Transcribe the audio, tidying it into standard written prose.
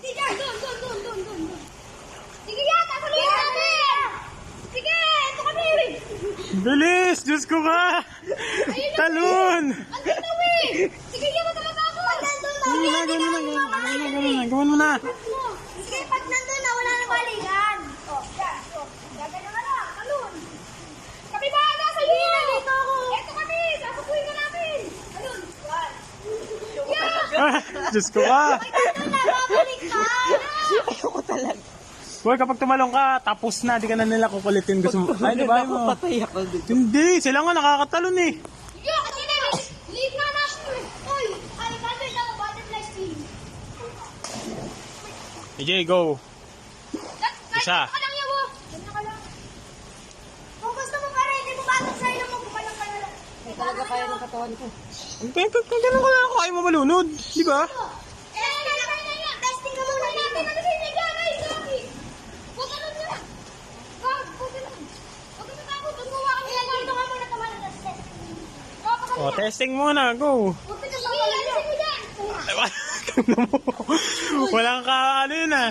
Doon. Sige yan, tapuloy natin! Sige, ito kami! Bilis! Diyos ko ka! Talon! Andito eh! Sige yan, talaga ako! Gawin mo na. Sige, pag nandun na, wala nang balikan. O, yan. O, gagano na lang, talon. Kami ba? Nasa iyo! Dito ako! Ito kami! Sasabuhin ka namin! Ayun, yan. Diyos ko ka! Nandun na, babalik ka! Ayoko talaga. Boy, kapag tumalong ka, tapos na. Di ka na nila kukulitin. Gusto mo. Ay, di ba? Ako patay ako dito. Hindi, sila nga nakakatalon eh. Yo, kasi na, leave na natin eh. Oy, ay, bandit ako, butterfly sting. AJ, go. Isa. Ka lang yawo. Ganyan ka lang. Kung gusto mo para hindi mo batok sa ilong mo, bumalang ka na lang. Hindi talaga kaya ng katawan ko. Kung gano'n ka lang, kaya mo malunod. Di ba? Testing ka muna natin. Ano siya niya dyan? Ay, sorry. Huwag ka nun na. Huwag ka nun. Huwag ka natakot. Gumawa kami ng ganito nga muna tama na testing. O, testing muna. Go. Huwag ka natakot. Alisin mo dyan. Walang ka, ano yun ah.